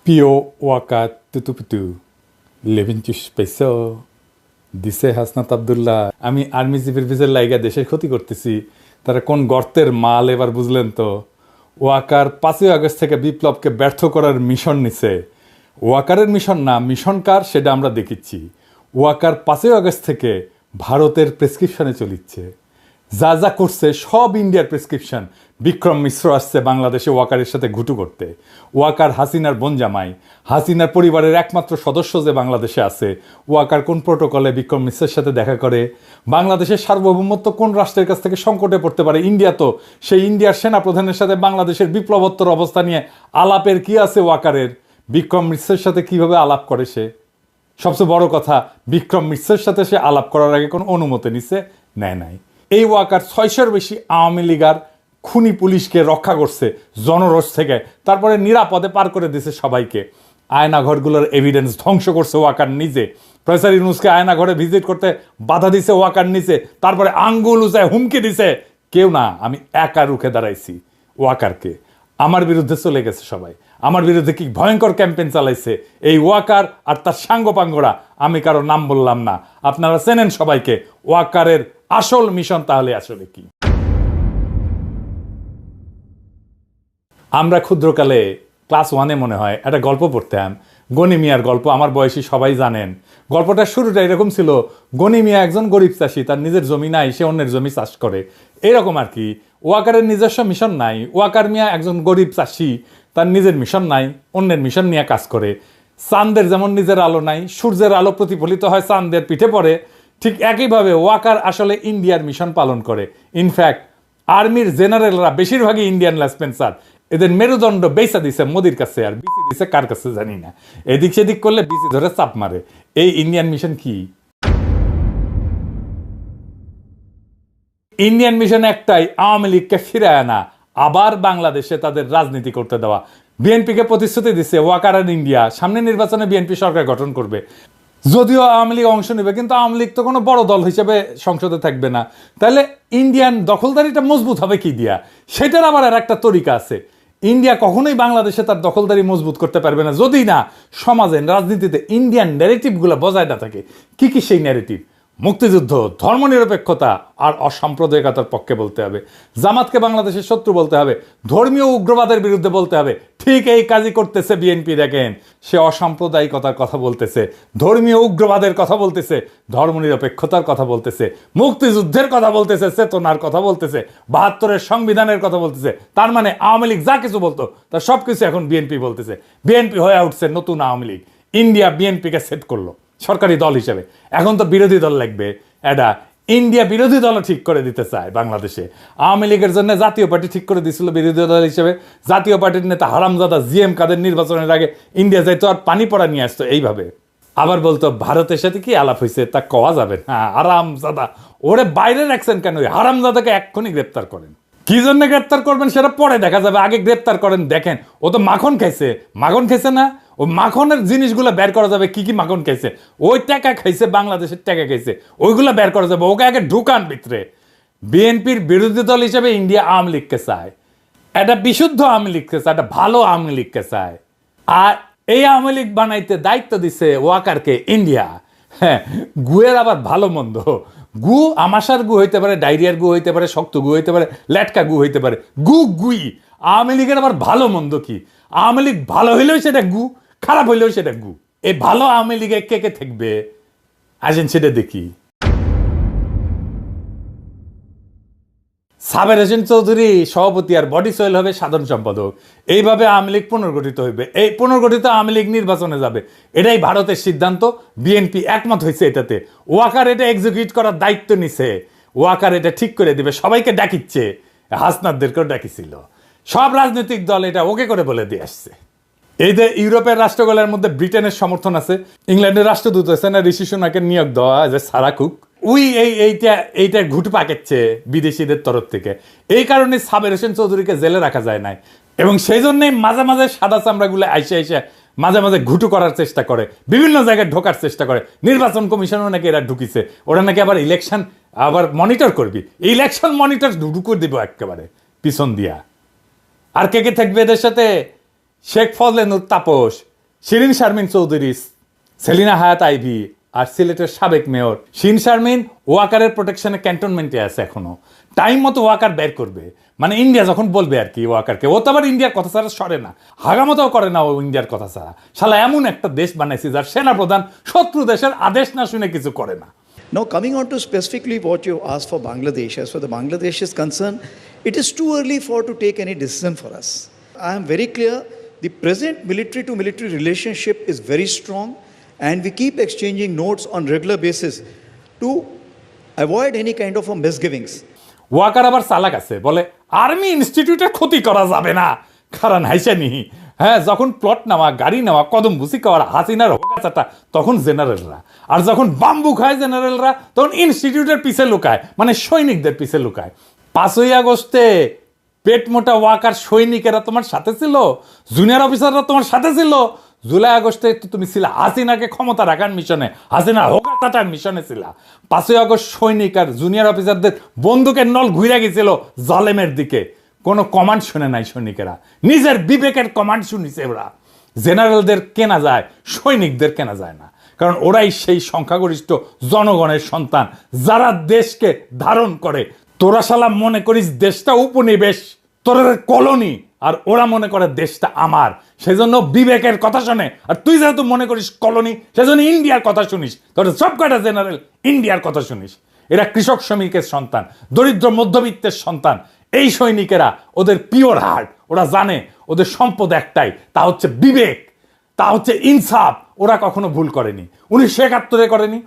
প্রিয় ওয়াকা তুতুপুতু লেভিনচুস পাইছ দিছে হাসনাত আবদুল্লাহ। আমি আর্মি জিপের ভিজের লাইগা দেশের ক্ষতি করতেছি, তারা কোন গর্তের মাল এবার বুঝলেন তো। ওয়াকার 5ই আগস্ট থেকে বিপ্লবকে ব্যর্থ করার মিশন নিছে। ওয়াকারের মিশন না, মিশন কার সেটা আমরা দেখিচ্ছি। ওয়াকার 5ই আগস্ট থেকে ভারতের প্রেসক্রিপশনে চলিচ্ছে, যা যা করছে সব ইন্ডিয়ার প্রেসক্রিপশন। বিক্রম মিশ্র আসছে বাংলাদেশে ওয়াকারের সাথে ঘুটু করতে। ওয়াকার হাসিনার বোন জামাই, হাসিনার পরিবারের একমাত্র সদস্য যে বাংলাদেশে আছে। ওয়াকার কোন প্রোটোকলে বিক্রম মিশ্রের সাথে দেখা করে? বাংলাদেশের সার্বভৌমত্ব কোন রাষ্ট্রের কাছ থেকে সংকটে পড়তে পারে? ইন্ডিয়া তো। সেই ইন্ডিয়ার সেনাপ্রধানের সাথে বাংলাদেশের বিপ্লবোত্তর অবস্থা নিয়ে আলাপের কি আছে ওয়াকারের? বিক্রম মিশ্রের সাথে কিভাবে আলাপ করে সে? সবচেয়ে বড় কথা, বিক্রম মিশ্রের সাথে সে আলাপ করার আগে কোনো অনুমতি নিছে? নেয় নাই। এই ওয়াকার 600-র বেশি আওয়ামী লীগার খুনি পুলিশকে রক্ষা করছে জনরোষ থেকে, তারপরে নিরাপদে পার করে দিছে সবাইকে। আয়নাঘরগুলোর এভিডেন্স ধ্বংস করছে ওয়াকার নিজে। প্রফেসর ইউনূসকে আয়নাঘরে ভিজিট করতে বাধা দিছে ওয়াকার নিজে, তারপরে আঙ্গুল উঁচায় হুমকি দিছে। কেউ না, আমি একা রুখে দাঁড়াইছি ওয়াকারকে। আমার বিরুদ্ধে চলে গেছে সবাই, আমার বিরুদ্ধে কি ভয়ঙ্কর ক্যাম্পেইন চালাইছে এই ওয়াকার আর তার সাঙ্গপাঙ্গরা। আমি কারো নাম বললাম না, আপনারা চেনেন সবাইকে। ওয়াকারের আসল মিশন তাহলে আসলে কি? আমরা ক্ষুদ্রকালে ক্লাস 1-এ মনে হয় একটা গল্প পড়তাম, গনি মিয়ার গল্প। আমার বয়সী সবাই জানেন। গল্পটার শুরুটা এরকম ছিল, গনি মিয়া একজন গরিব চাষি, তার নিজের জমি নাই, সে অন্যের জমি চাষ করে, এরকম আর কি। ওয়াকারের নিজস্ব মিশন নাই। ওয়াকার মিয়া একজন গরিব চাষি, তার নিজের মিশন নাই, অন্যের মিশন নিয়ে কাজ করে। চাঁদের যেমন নিজের আলো নাই, সূর্যের আলো প্রতিফলিত হয় চাঁদের পিঠে পড়ে, ঠিক একইভাবে ওয়াকার আসলে ইন্ডিয়ার মিশন পালন করে। ইনফ্যাক্ট আর্মির জেনারেলরা বেশিরভাগই ইন্ডিয়ান লেসপেন্সার। এদের মেরুদণ্ড বেচা দিছে মোদির কাছে, আর বিসি দিছে কার কাছে জানি না। এদিক সেদিক করলে বিসি ধরে চাপ মারে। এই ইন্ডিয়ান মিশন কি? ইন্ডিয়ান মিশন একটাই, আওয়ামী লীগকে ফিরায় আনা, আবার বাংলাদেশে তাদের রাজনীতি করতে দেওয়া। বিএনপিকে প্রতিশ্রুতি দিচ্ছে ওয়াকার আর ইন্ডিয়া সামনে নির্বাচনে বিএনপি সরকার গঠন করবে। যদিও আওয়ামী লীগ অংশ নেবে, কিন্তু আওয়ামী লীগ তো কোনো বড় দল হিসেবে সংসদে থাকবে না। তাহলে ইন্ডিয়ান দখলদারিটা মজবুত হবে কি দিয়া? সেটার আবার আর একটা তরিকা আছে। ইন্ডিয়া কখনোই বাংলাদেশে তার দখলদারি মজবুত করতে পারবে না যদি না সমাজে, রাজনীতিতে ইন্ডিয়ান ন্যারেটিভগুলো বজায় না থাকে। কি কি সেই ন্যারেটিভ? মুক্তিযুদ্ধ, ধর্মনিরপেক্ষতা আর অসাম্প্রদায়িকতার পক্ষে বলতে হবে। জামাতকে বাংলাদেশের শত্রু বলতে হবে, ধর্মীয় উগ্রবাদের বিরুদ্ধে বলতে হবে। ঠিক এই কাজই করতেছে বিএনপি। দেখেন, সে অসাম্প্রদায়িকতার কথা বলতেছে, ধর্মীয় উগ্রবাদের কথা বলতেছে, ধর্মনিরপেক্ষতার কথা বলতেছে, মুক্তিযুদ্ধের কথা বলতেছে, চেতনার কথা বলতেছে, 72-এর সংবিধানের কথা বলতেছে। তার মানে আওয়ামী লীগ যা কিছু বলতো তার সব কিছু এখন বিএনপি বলতেছে। বিএনপি হয়ে উঠছে নতুন আওয়ামী লীগ। ইন্ডিয়া বিএনপিকে সেট করলো সরকারি দল হিসেবে। এখন তো বিরোধী দল লাগবে। এটা ইন্ডিয়া বিরোধী দলও ঠিক করে দিতে চায় বাংলাদেশে। আওয়ামী লীগের জন্য জাতীয় পার্টি ঠিক করে দিয়েছিল বিরোধী দল হিসেবে। জাতীয় পার্টির নেতা হারামজাদা জিএম কাদের নির্বাচনের আগে ইন্ডিয়া যাইতো আর পানি পড়া নিয়ে আসতো এইভাবে। আবার বলতো ভারতের সাথে কি আলাপ হয়েছে তা কওয়া যাবে। হ্যাঁ, হারামজাদা। ওরে বাইরে রাখছেন কেন? হারামজাদাকে এক্ষুনি গ্রেপ্তার করেন। কি জন্য গ্রেপ্তার করবেন সেটা পরে দেখা যাবে, আগে গ্রেপ্তার করেন। দেখেন, ও তো মাখন খাইছে। মাখন খাইছে না? ও মাখনের জিনিসগুলো বের করা যাবে, কি কি মাখন খাইছে। ওই টাকা খাইছে, বাংলাদেশের টাকা খাইছে, ওইগুলো বের করা যাবে। ওকে আগে ঢুকান ভিতরে। বিএনপির বিরোধী দল হিসেবে ইন্ডিয়া আওয়ামী লীগকে চায়, একটা বিশুদ্ধ আওয়ামী লীগকে চায়, একটা ভালো আওয়ামী লীগকে চায়। আর এই আওয়ামী লীগ বানাইতে দায়িত্ব দিছে ওয়াকারকে ইন্ডিয়া। হ্যাঁ, গুয়ের আবার ভালো মন্দ। গু আমাশার গু হইতে পারে, ডায়রিয়ার গু হইতে পারে, শক্ত গু হইতে পারে, লেটকা গু হইতে পারে। গু গুই। আওয়ামী লীগের আবার ভালো মন্দ কি? আওয়ামী লীগ ভালো হইলেও সেটা গু, খারাপ হইলেও সেটা গু। এই ভালো আওয়ামী লীগে কে কে থাকবে আসেন সেটা দেখি। সাবের হোসেন চৌধুরী সভাপতি আর বডি সোহেল হবে সাধারণ সম্পাদক। এইভাবে আওয়ামী লীগ পুনর্গঠিত হইবে। এই পুনর্গঠিত আওয়ামী লীগ নির্বাচনে যাবে, এটাই ভারতের সিদ্ধান্ত। বিএনপি একমত হয়েছে এটাতে। ওয়াকার এটা এক্সিকিউট করার দায়িত্ব নিছে। ওয়াকার এটা ঠিক করে দিবে। সবাইকে ডাকিচ্ছে, হাসনাতদেরকেও ডাকিছিল। সব রাজনৈতিক দল এটা ওকে করে বলে দিয়ে আসছে। এই যে ইউরোপের রাষ্ট্রগুলোর মধ্যে ব্রিটেনের সমর্থন আছে, ইংল্যান্ডের রাষ্ট্রদূত আছে না ঋষি সুনাকের নিয়োগ দেওয়া, যে সারা কুক, এইটা ঘুট পাকাচ্ছে বিদেশিদের তরফ থেকে। এই কারণে সাবের হোসেন চৌধুরীকে জেলে রাখা যায় নাই। এবং সেই জন্যই মাঝে মাঝে সাদা চামড়াগুলো আইসে মাঝে মাঝে ঘুটু করার চেষ্টা করে, বিভিন্ন জায়গায় ঢোকার চেষ্টা করে। নির্বাচন কমিশনও নাকি এরা ঢুকিছে। ওরা নাকি আবার ইলেকশন আবার মনিটর করবি। ইলেকশন মনিটর ঢুকু দিব একেবারে পিছন দিয়া। আর কে কে থাকবে এদের সাথে? শেখ ফজলে নূর তাপস, শিরিন শারমিন চৌধুরী, সেলিনা হায়াত আইভি আর সিলেটের সাবেক মেয়র শিরিন শারমিন ওয়াকারের প্রোটেকশনে ক্যান্টনমেন্টে আছে এখনো। টাইম মতো ওয়াকার বের করবে, মানে ইন্ডিয়া যখন বলবে আর কি ওয়াকারকে। ও তো আবার ইন্ডিয়ার কথা ছাড়া সরে না, হাগামতাও করে না ও ইন্ডিয়ার কথা ছাড়া। শালা এমন একটা দেশ বানাইছি যার সেনাপ্রধান শত্রু দেশের আদেশ না শুনে কিছু করে না। Now, coming on to specifically what you asked for Bangladesh, as far as Bangladesh is concerned, it is too early for to take any decision for us. I am very clear, the present military to military relationship is very strong, and we keep exchanging notes on regular basis to avoid any kind of a misgivings. Waker আবার চালাক আছে, বলে army ইনস্টিটিউটের ক্ষতি করা যাবে না, কারণ হাইসানি। হ্যাঁ, যখন প্লট নেওয়া, গাড়ি নেওয়া, কদম বুসি খাওয়ার হাসিনার হোকাচাটা, তখন জেনারেলরা, আর যখন বাম্বু খায় জেনারেলরা, তখন ইনস্টিটিউটের পিছে লুকায়, মানে সৈনিকদের পিছে লুকায়। 5ই আগস্টে পেট মোটা ওয়াকার সৈনিকেরা তোমার সাথে ছিল, জুনিয়র অফিসাররা তোমার সাথে ছিল। জুলাই আগস্টে তো তুমি ছিলা হাসিনাকে ক্ষমতা রাখার মিশনে, হাসিনা হোকাচাটার মিশনে ছিলা। 5ই আগস্ট সৈনিক আর জুনিয়র অফিসারদের বন্দুকের নল ঘুরে গেছিল জালেমের দিকে। কোনো কমান্ড শুনে নাই সৈনিকেরা, নিজের বিবেকের কমান্ড শুনিছে ওরা। জেনারেলদের কেনা যায়, সৈনিকদের কেনা যায় না, কারণ ওরাই সেই সংখ্যাগরিষ্ঠ জনগণের সন্তান যারা দেশকে ধারণ করে। তোরা শালা মনে করিস দেশটা উপনিবেশ, তোরা কলোনি, আর ওরা মনে করে দেশটা আমার, সেজন্য বিবেকের কথা শোনে। আর তুই যেহেতু মনে করিস কলোনি, সেজন্য ইন্ডিয়ার কথা শুনিস, তোর সব কটা জেনারেল ইন্ডিয়ার কথা শুনিস। এরা কৃষক শ্রমিকের সন্তান, দরিদ্র মধ্যবিত্তের সন্তান। এই সৈনিকেরা ওদের পিওর হার্ট, ওরা জানে ওদের সম্পদ একটাই, তা হচ্ছে বিবেক, তা হচ্ছে ইনসাফ। ওরা কখনো ভুল করেনি, 1971 করেনি,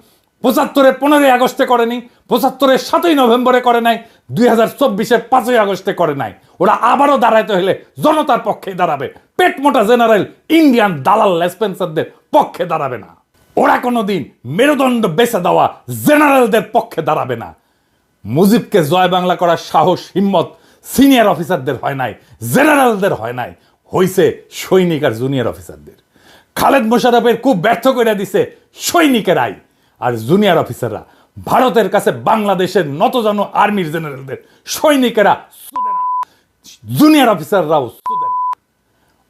75 15ই আগস্টে করেনি, 75 7ই নভেম্বরে করে নাই, 2024 5ই আগস্টে করে নাই। ওরা আবারও দাঁড়াইতে হলে জনতার পক্ষে দাঁড়াবে, পেট মোটা জেনারেল ইন্ডিয়ান দালাল লেসপেন্সারদের পক্ষে দাঁড়াবে না। ওরা কোনোদিন মেরুদণ্ড বেছে দেওয়া জেনারেলদের পক্ষে দাঁড়াবে না। মুজিবকে জয় বাংলা করার সাহস হিম্মত সিনিয়র অফিসারদের হয় নাই, জেনারেলদের হয় নাই, হইছে সৈনিক আর জুনিয়র অফিসারদের। খালেদ মোশাররফের খুব ব্যর্থ করে দিছে সৈনিকেরাই, আর জুনিয়র অফিসাররা ভারতের কাছে বাংলাদেশের নতজানু আর্মির জেনারেলদের, সৈনিকেরা সুদে না, জুনিয়র অফিসাররাও সুদে না।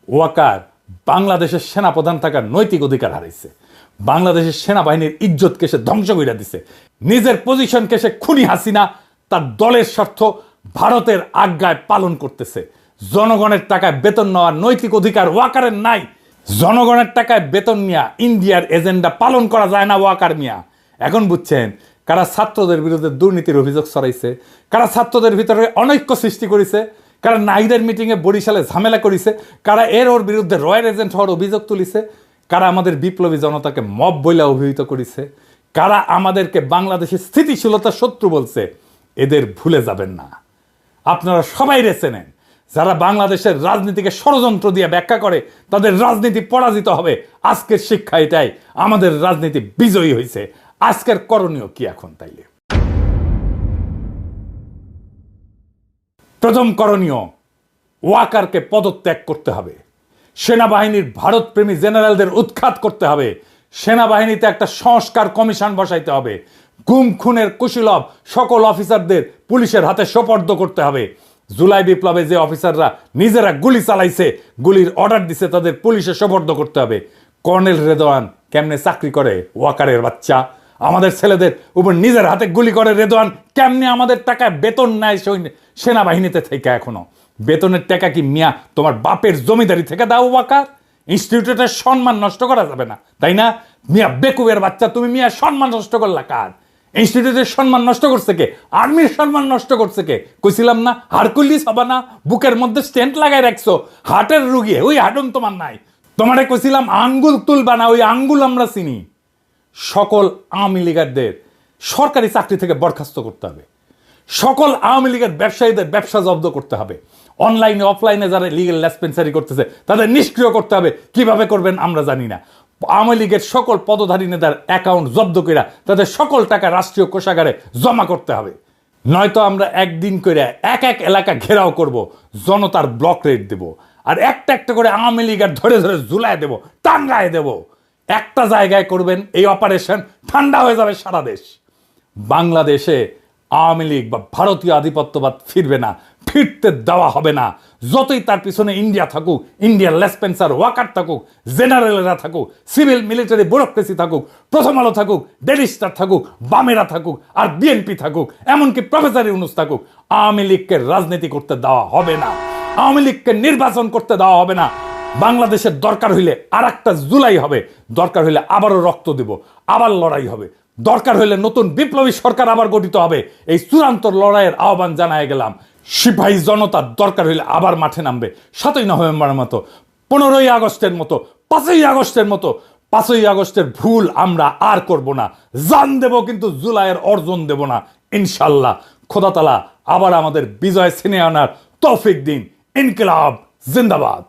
ওয়াকার বাংলাদেশের সেনাপ্রধান থাকার নৈতিক অধিকার হারাইছে, বাংলাদেশের সেনাবাহিনীর ইজ্জতকে সে ধ্বংস করে দিছে, নিজের পজিশনকে সে খুনি হাসিনা তার দলের স্বার্থ ভারতের আজ্ঞায় পালন করতেছে। জনগণের টাকায় বেতন নেওয়ার নৈতিক অধিকার ওয়াকারের নাই। জনগণের টাকায় বেতন নিয়ে ইন্ডিয়ার এজেন্ডা পালন করা যায় না ওয়াকার মিয়া। এখন বুঝছেন কারা ছাত্রদের বিরুদ্ধে দুর্নীতির অভিযোগ ছড়াইছে, কারা ছাত্রদের ভিতরে অনৈক্য সৃষ্টি করেছে, কারা নাইদের মিটিংয়ে বরিশালে ঝামেলা করেছে, কারা ওর বিরুদ্ধে রয়্যাল এজেন্ট হওয়ার অভিযোগ তুলিছে, কারা আমাদের বিপ্লবী জনতাকে মব বইলা অভিহিত করেছে, কারা আমাদেরকে বাংলাদেশের স্থিতিশীলতার শত্রু বলছে। এদের ভুলে যাবেন না। আপনারা সবাই রেছে নেন, যারা বাংলাদেশের রাজনীতিকে ষড়যন্ত্র দিয়ে ব্যাখ্যা করে তাদের রাজনীতি পরাজিত হবে। আজকের শিক্ষা এটাই, আমাদের রাজনীতি বিজয়ী হয়েছে। আজকের করণীয় কি এখন তাইলে? প্রথম করণীয়, ওয়াকারকে পদত্যাগ করতে হবে। সেনাবাহিনীর ভারতপ্রেমী জেনারেলদের উৎখাত করতে হবে। সেনাবাহিনীতে একটা সংস্কার কমিশন বসাইতে হবে। গুম খুনের কুশীলব সকল অফিসারদের পুলিশের হাতে সোপর্দ করতে হবে। জুলাই বিপ্লবে যে অফিসাররা নিজেরা গুলি চালাইছে, গুলির অর্ডার দিছে, তাদের পুলিশে সোপর্দ করতে হবে। কর্নেল রেদওয়ান কেমনে চাকরি করে ওয়াকারের বাচ্চা, আমাদের ছেলেদের উপর নিজের হাতে গুলি করে রেদওয়ান কেমনে আমাদের টাকায় বেতন নেয় সেনাবাহিনীতে থেকে। এখনো বেতনের টাকা কি মিয়া তোমার বাপের জমিদারি থেকে দাও ওয়াকার? ইনস্টিটিউটের সম্মান নষ্ট করা যাবে না, তাই না মিয়া? বেকুবের বাচ্চা তুমি মিয়া, সম্মান নষ্ট করলা কার? ইনস্টিটিউটের সম্মান নষ্ট করছে কে? আর্মির সম্মান নষ্ট করছে কে? কইছিলাম না হারকুলিস হবা না, বুকের মধ্যে স্টেন্ট লাগাই রাখছো, হার্টের রুগী, ওই হাডুন তোমার নাই। তোমারে কইছিলাম আঙ্গুল তুলবা না, ওই আঙ্গুল আমরা চিনি। সকল আওয়ামী লীগারদের সরকারি চাকরি থেকে বরখাস্ত করতে হবে। সকল আওয়ামী লীগের ব্যবসায়ীদের ব্যবসা জব্দ করতে হবে। অনলাইনে অফলাইনে যারা লিগেল লেসপেন্সারি করতেছে তাদের নিষ্ক্রিয় করতে হবে। কিভাবে করবেন আমরা জানি না। আওয়ামী লীগের সকল পদধারী নেতার অ্যাকাউন্ট জব্দ করে তাদের সকল টাকা রাষ্ট্রীয় কোষাগারে জমা করতে হবে। নয়তো আমরা একদিন করে এক এক এলাকা ঘেরাও করব, জনতার ব্লক রেট দেব, আর একটা একটা করে আওয়ামী লীগের ধরে ধরে ঝুলায় দেব, টাঙ্গায় দেব। একটা জায়গায় করবেন এই অপারেশন, ঠান্ডা হয়ে যাবে সারা দেশ। বাংলাদেশে আওয়ামী লীগ বা ভারতীয় আধিপত্যবাদ ফিরবে না, ফিরতে দেওয়া হবে না। যতই তার পিছনে ইন্ডিয়া থাকুক, ইন্ডিয়ার লেসপেন্সার ওয়াকার থাকুক, জেনারেলরা থাকুক, সিভিল মিলিটারি ব্যুরোক্রেসি থাকুক, প্রথম আলো থাকুক, ডেইলি স্টার থাকুক, বামেরা থাকুক, আর বিএনপি থাকুক, এমনকি প্রফেসর ইউনূস থাকুক, আওয়ামী লীগকে রাজনীতি করতে দেওয়া হবে না, আওয়ামী লীগকে নির্বাচন করতে দেওয়া হবে না। বাংলাদেশের দরকার হইলে আর একটা জুলাই হবে, দরকার হইলে আবারও রক্ত দেব, আবার লড়াই হবে, দরকার হইলে নতুন বিপ্লবী সরকার আবার গঠিত হবে। এই চূড়ান্ত লড়াইয়ের আহ্বান জানায় গেলাম। সিপাহী জনতার দরকার হইলে আবার মাঠে নামবে 7ই নভেম্বরের মতো, 15ই আগস্টের মতো, 5ই আগস্টের মতো। 5ই আগস্টের ভুল আমরা আর করব না, জান দেব কিন্তু জুলাইয়ের অর্জন দেব না ইনশাল্লাহ। খোদা তাআলা আবার আমাদের বিজয় ছিনিয়ে আনার তৌফিক দিন। ইনকিলাব জিন্দাবাদ।